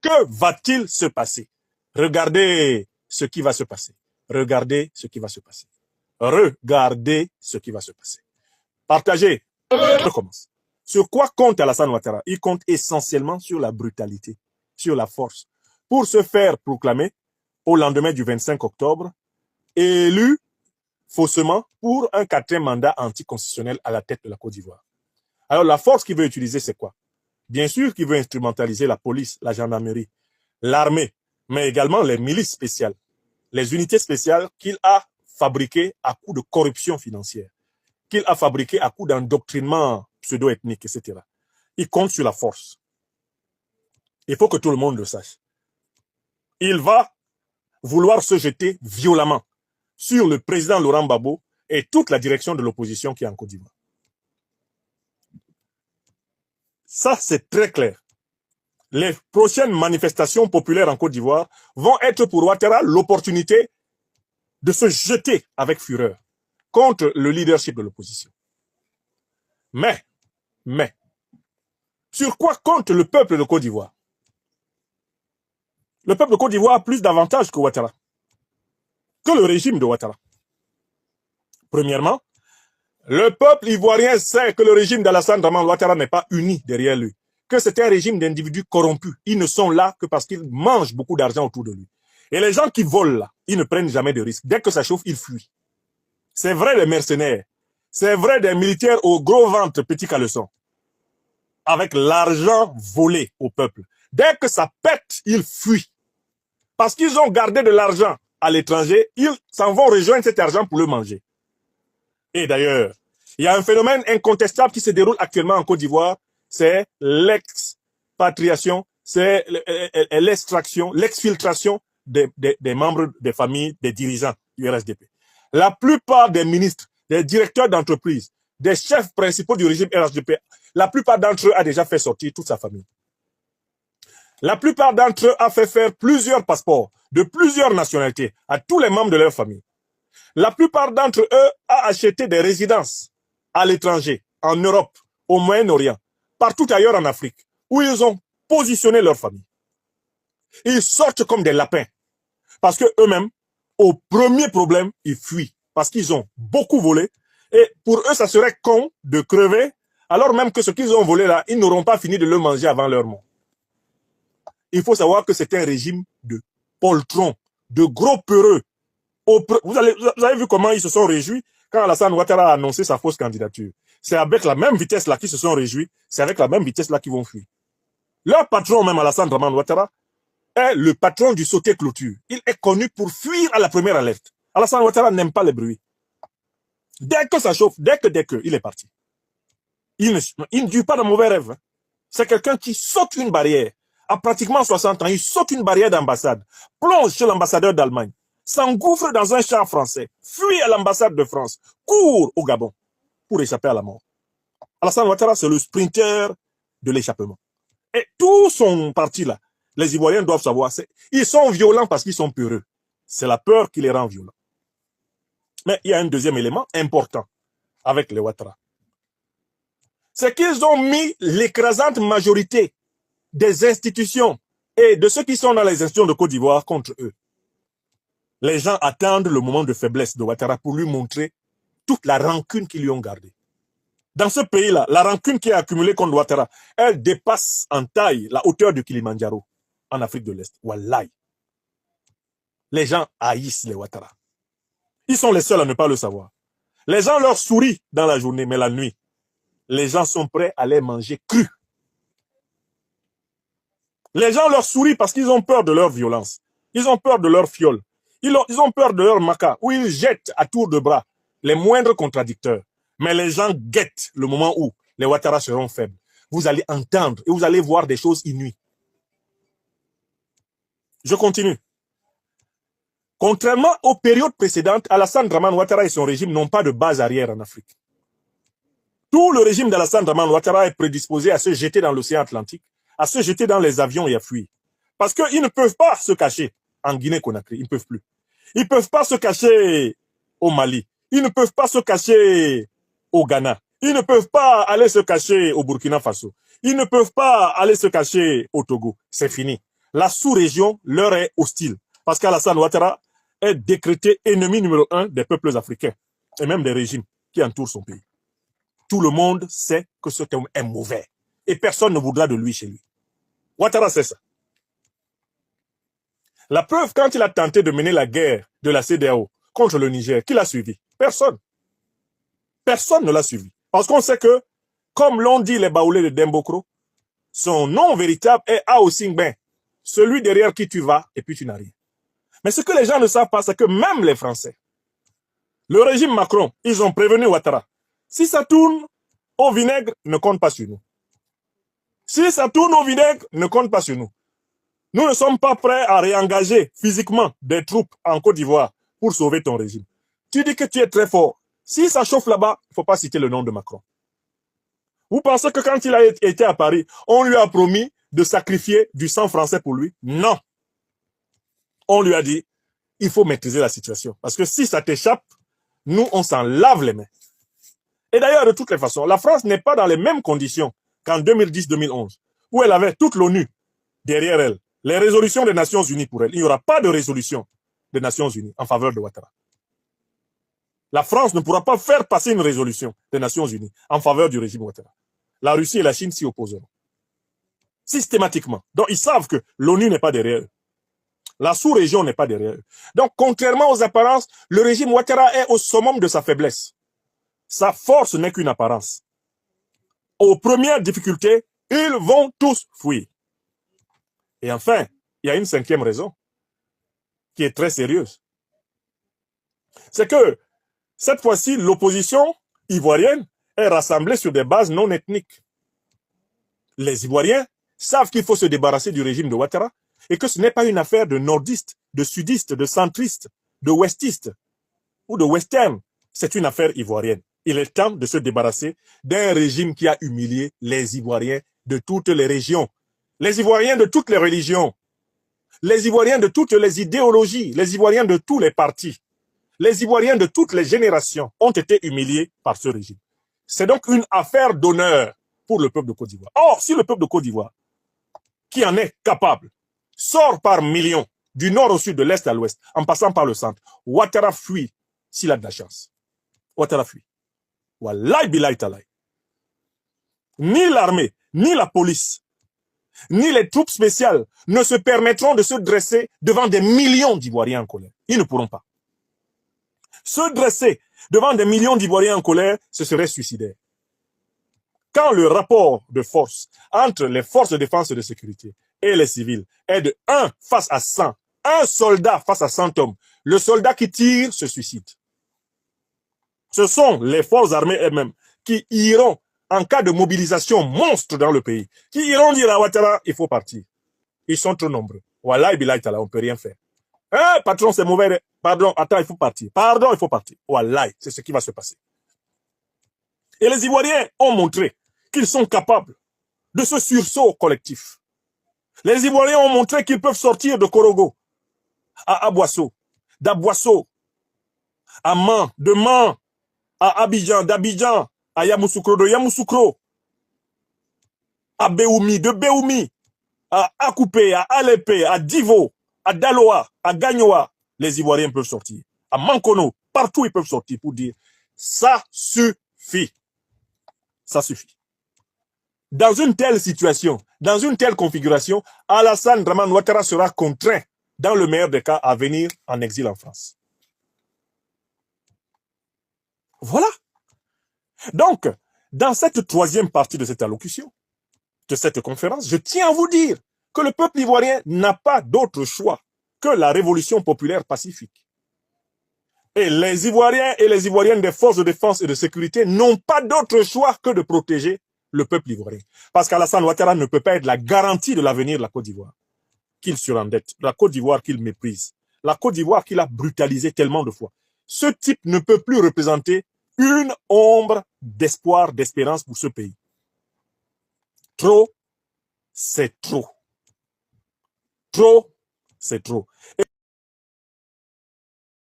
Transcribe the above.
Que va-t-il se passer? Regardez ce qui va se passer. Regardez ce qui va se passer. Regardez ce qui va se passer. Partagez. Je commence. Sur quoi compte Alassane Ouattara? Il compte essentiellement sur la brutalité, sur la force, pour se faire proclamer au lendemain du 25 octobre, élu faussement pour un 4e mandat anticonstitutionnel à la tête de la Côte d'Ivoire. Alors la force qu'il veut utiliser, c'est quoi? Bien sûr qu'il veut instrumentaliser la police, la gendarmerie, l'armée, mais également les milices spéciales, les unités spéciales qu'il a fabriquées à coup de corruption financière, qu'il a fabriquées à coup d'endoctrinement pseudo-ethnique, etc. Il compte sur la force. Il faut que tout le monde le sache. Il va vouloir se jeter violemment sur le président Laurent Gbagbo et toute la direction de l'opposition qui est en Côte d'Ivoire. Ça, c'est très clair. Les prochaines manifestations populaires en Côte d'Ivoire vont être pour Ouattara l'opportunité de se jeter avec fureur contre le leadership de l'opposition. Mais, sur quoi compte le peuple de Côte d'Ivoire? Le peuple de Côte d'Ivoire a plus d'avantages que Ouattara, que le régime de Ouattara. Premièrement, le peuple ivoirien sait que le régime d'Alassane Draman Ouattara n'est pas uni derrière lui, que c'est un régime d'individus corrompus. Ils ne sont là que parce qu'ils mangent beaucoup d'argent autour de lui. Et les gens qui volent là, ils ne prennent jamais de risques. Dès que ça chauffe, ils fuient. C'est vrai des mercenaires, c'est vrai des militaires au gros ventre, petit caleçon, avec l'argent volé au peuple. Dès que ça pète, ils fuient. Parce qu'ils ont gardé de l'argent à l'étranger, ils s'en vont rejoindre cet argent pour le manger. Et d'ailleurs, il y a un phénomène incontestable qui se déroule actuellement en Côte d'Ivoire, c'est l'expatriation, c'est l'extraction, l'exfiltration des membres des familles, des dirigeants du RHDP. La plupart des ministres, des directeurs d'entreprise, des chefs principaux du régime RHDP, la plupart d'entre eux a déjà fait sortir toute sa famille. La plupart d'entre eux a fait faire plusieurs passeports de plusieurs nationalités à tous les membres de leur famille. La plupart d'entre eux a acheté des résidences à l'étranger, en Europe, au Moyen-Orient, partout ailleurs en Afrique, où ils ont positionné leur famille. Ils sortent comme des lapins, parce que eux-mêmes, au premier problème, ils fuient, parce qu'ils ont beaucoup volé, et pour eux, ça serait con de crever, alors même que ce qu'ils ont volé là, ils n'auront pas fini de le manger avant leur mort. Il faut savoir que c'est un régime de poltrons, de gros peureux. Vous avez vu comment ils se sont réjouis quand Alassane Ouattara a annoncé sa fausse candidature. C'est avec la même vitesse là qu'ils se sont réjouis, c'est avec la même vitesse là qu'ils vont fuir. Leur patron, même Alassane Draman Ouattara, est le patron du sauté clôture. Il est connu pour fuir à la première alerte. Alassane Ouattara n'aime pas les bruits. Dès que ça chauffe, dès que, il est parti. Il ne dure pas de mauvais rêves. C'est quelqu'un qui saute une barrière. À pratiquement 60 ans, il saute une barrière d'ambassade, plonge chez l'ambassadeur d'Allemagne, s'engouffre dans un char français, fuit à l'ambassade de France, court au Gabon pour échapper à la mort. Alassane Ouattara, c'est le sprinter de l'échappement. Et tout son parti là, les Ivoiriens doivent savoir, ils sont violents parce qu'ils sont peureux. C'est la peur qui les rend violents. Mais il y a un deuxième élément important avec les Ouattara. C'est qu'ils ont mis l'écrasante majorité des institutions et de ceux qui sont dans les institutions de Côte d'Ivoire contre eux. Les gens attendent le moment de faiblesse de Ouattara pour lui montrer toute la rancune qu'ils lui ont gardée. Dans ce pays-là, la rancune qui est accumulée contre Ouattara, elle dépasse en taille la hauteur du Kilimandjaro en Afrique de l'Est. Wallahi. Les gens haïssent les Ouattara. Ils sont les seuls à ne pas le savoir. Les gens leur sourient dans la journée, mais la nuit, les gens sont prêts à les manger crus. Les gens leur sourient parce qu'ils ont peur de leur violence. Ils ont peur de leur fiole. Ils ont peur de leur maca, où ils jettent à tour de bras les moindres contradicteurs. Mais les gens guettent le moment où les Ouattara seront faibles. Vous allez entendre et vous allez voir des choses inouïes. Je continue. Contrairement aux périodes précédentes, Alassane Draman Ouattara et son régime n'ont pas de base arrière en Afrique. Tout le régime d'Alassane Draman Ouattara est prédisposé à se jeter dans l'océan Atlantique, à se jeter dans les avions et à fuir. Parce qu'ils ne peuvent pas se cacher en Guinée-Conakry, ils ne peuvent plus. Ils ne peuvent pas se cacher au Mali. Ils ne peuvent pas se cacher au Ghana. Ils ne peuvent pas aller se cacher au Burkina Faso. Ils ne peuvent pas aller se cacher au Togo. C'est fini. la sous-région leur est hostile. Parce qu'Alassane Ouattara est décrété ennemi numéro 1 des peuples africains et même des régimes qui entourent son pays. Tout le monde sait que cet homme est mauvais et personne ne voudra de lui chez lui. Ouattara sait ça. La preuve, quand il a tenté de mener la guerre de la CEDEAO contre le Niger, qui l'a suivi? Personne. Personne ne l'a suivi. Parce qu'on sait que, comme l'ont dit les baoulés de Dembokro, son nom véritable est Ao Singben, celui derrière qui tu vas et puis tu n'as rien. Mais ce que les gens ne savent pas, c'est que même les Français, le régime Macron, ils ont prévenu Ouattara. Si ça tourne au vinaigre, ne compte pas sur nous. Si ça tourne au vinaigre, ne compte pas sur nous. Nous ne sommes pas prêts à réengager physiquement des troupes en Côte d'Ivoire pour sauver ton régime. Tu dis que tu es très fort. Si ça chauffe là-bas, il ne faut pas citer le nom de Macron. Vous pensez que quand il a été à Paris, on lui a promis de sacrifier du sang français pour lui? Non. On lui a dit, il faut maîtriser la situation. Parce que si ça t'échappe, nous, on s'en lave les mains. Et d'ailleurs, de toutes les façons, la France n'est pas dans les mêmes conditions qu'en 2010-2011, où elle avait toute l'ONU derrière elle. Les résolutions des Nations Unies pour elle. Il n'y aura pas de résolution des Nations Unies en faveur de Ouattara. La France ne pourra pas faire passer une résolution des Nations Unies en faveur du régime Ouattara. La Russie et la Chine s'y opposeront. Systématiquement. Donc, ils savent que l'ONU n'est pas derrière eux. La sous-région n'est pas derrière eux. Donc, contrairement aux apparences, le régime Ouattara est au summum de sa faiblesse. Sa force n'est qu'une apparence. Aux premières difficultés, ils vont tous fuir. Et enfin, il y a une cinquième raison qui est très sérieuse. C'est que cette fois-ci, l'opposition ivoirienne est rassemblée sur des bases non ethniques. Les Ivoiriens savent qu'il faut se débarrasser du régime de Ouattara et que ce n'est pas une affaire de nordistes, de sudistes, de centristes, de westistes ou de western. C'est une affaire ivoirienne. Il est temps de se débarrasser d'un régime qui a humilié les Ivoiriens de toutes les régions. Les Ivoiriens de toutes les religions, les Ivoiriens de toutes les idéologies, les Ivoiriens de tous les partis, les Ivoiriens de toutes les générations ont été humiliés par ce régime. C'est donc une affaire d'honneur pour le peuple de Côte d'Ivoire. Or, si le peuple de Côte d'Ivoire, qui en est capable, sort par millions, du nord au sud, de l'est à l'ouest, en passant par le centre, Ouattara fuit s'il a de la chance. Ouattara fuit. Wallahi billahi talahi. Ni l'armée, ni la police, ni les troupes spéciales ne se permettront de se dresser devant des millions d'Ivoiriens en colère. Ils ne pourront pas. Se dresser devant des millions d'Ivoiriens en colère, ce serait suicidaire. Quand le rapport de force entre les forces de défense et de sécurité et les civils est de 1 face à 100, un soldat face à 100 hommes, le soldat qui tire se suicide. Ce sont les forces armées elles-mêmes qui iront en cas de mobilisation monstre dans le pays, qui iront dire à Ouattara, il faut partir. Ils sont trop nombreux. Wallahi billahi ta'ala, on ne peut rien faire. Hein, patron, c'est mauvais. Pardon, attends, il faut partir. Pardon, il faut partir. Wallahi, c'est ce qui va se passer. Et les Ivoiriens ont montré qu'ils sont capables de ce sursaut collectif. Les Ivoiriens ont montré qu'ils peuvent sortir de Korogo à Aboissou, d'Aboissou à Man, de Man à Abidjan, d'Abidjan à Yamoussoukro, de Yamoussoukro à Béoumi, de Béoumi à Akoupé, à Alépé, à Divo, à Daloa, à Gagnoa, les Ivoiriens peuvent sortir. À Mankono, partout ils peuvent sortir pour dire ça suffit. Ça suffit. Dans une telle situation, dans une telle configuration, Alassane Draman Ouattara sera contraint, dans le meilleur des cas, à venir en exil en France. Voilà. Donc, dans cette troisième partie de cette allocution, de cette conférence, je tiens à vous dire que le peuple ivoirien n'a pas d'autre choix que la révolution populaire pacifique. Et les Ivoiriens et les Ivoiriennes des forces de défense et de sécurité n'ont pas d'autre choix que de protéger le peuple ivoirien. Parce qu'Alassane Ouattara ne peut pas être la garantie de l'avenir de la Côte d'Ivoire. Qu'il surendette, la Côte d'Ivoire qu'il méprise, la Côte d'Ivoire qu'il a brutalisé tellement de fois. Ce type ne peut plus représenter une ombre d'espoir, d'espérance pour ce pays. Trop, c'est trop. Trop, c'est trop. Et